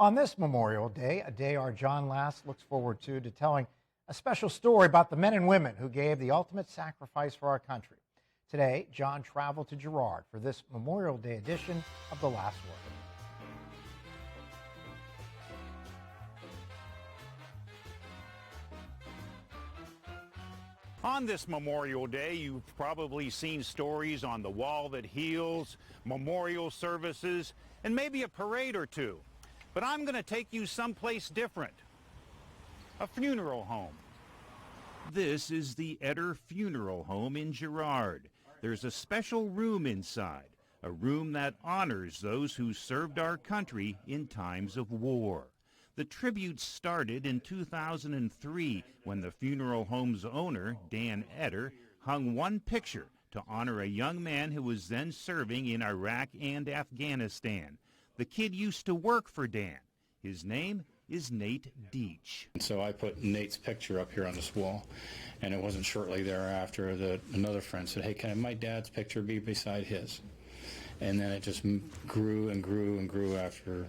On this Memorial Day, a day our John Last looks forward to telling a special story about the men and women who gave the ultimate sacrifice for our country. Today, John traveled to Girard for this Memorial Day edition of The Last Word. On this Memorial Day, you've probably seen stories on the wall that heals, memorial services, and maybe a parade or two. But I'm going to take you someplace different. A funeral home. This is the Erie Funeral Home in Girard. There's a special room inside, a room that honors those who served our country in times of war. The tribute started in 2003 when the funeral home's owner, Dan Etter, hung one picture to honor a young man who was then serving in Iraq and Afghanistan. The kid used to work for Dan. His name is Nate Deach. And so I put Nate's picture up here on this wall, and it wasn't shortly thereafter that another friend said, "Hey, can my dad's picture be beside his?" And then it just grew and grew and grew after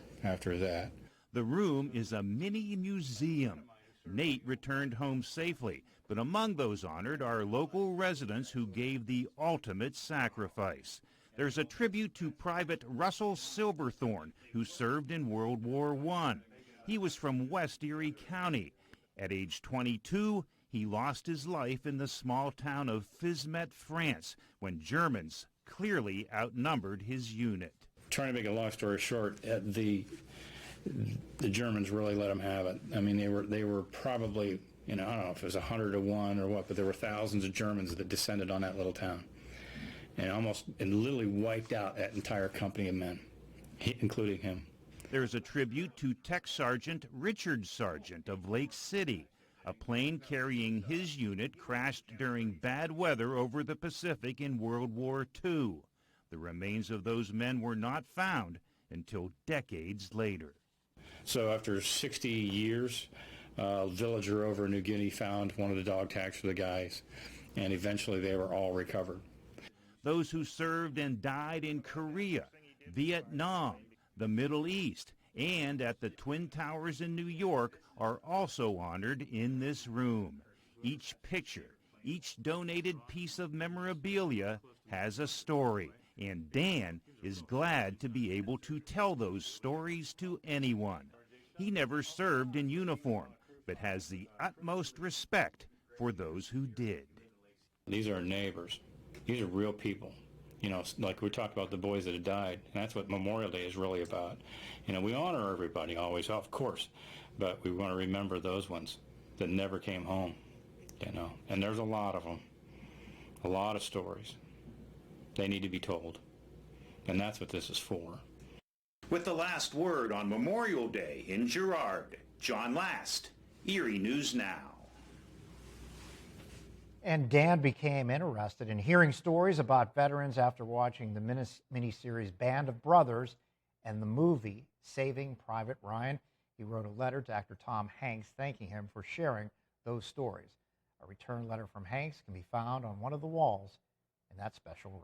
that. The room is a mini museum. Nate returned home safely, but among those honored are local residents who gave the ultimate sacrifice. There's a tribute to Private Russell Silverthorne, who served in World War I. He was from West Erie County. At age 22, he lost his life in the small town of Fismet, France, when Germans clearly outnumbered his unit. Trying to make a long story short, the Germans really let them have it. I mean, they were probably, I don't know if it was 100 to 1 or what, but there were thousands of Germans that descended on that little town. And literally wiped out that entire company of men, including him. There's a tribute to Tech Sergeant Richard Sargent of Lake City. A plane carrying his unit crashed during bad weather over the Pacific in World War II. The remains of those men were not found until decades later. So after 60 years, a villager over in New Guinea found one of the dog tags for the guys, and eventually they were all recovered. Those who served and died in Korea, Vietnam, the Middle East, and at the Twin Towers in New York are also honored in this room. Each picture, each donated piece of memorabilia has a story, and Dan is glad to be able to tell those stories to anyone. He never served in uniform, but has the utmost respect for those who did. These are neighbors. These are real people. Like we talked about the boys that had died, and that's what Memorial Day is really about. We honor everybody always, of course, but we want to remember those ones that never came home, and there's a lot of them, a lot of stories. They need to be told, and that's what this is for. With the last word on Memorial Day in Girard, John Last, Erie News Now. And Dan became interested in hearing stories about veterans after watching the miniseries Band of Brothers and the movie Saving Private Ryan. He wrote a letter to actor Tom Hanks thanking him for sharing those stories. A return letter from Hanks can be found on one of the walls in that special room.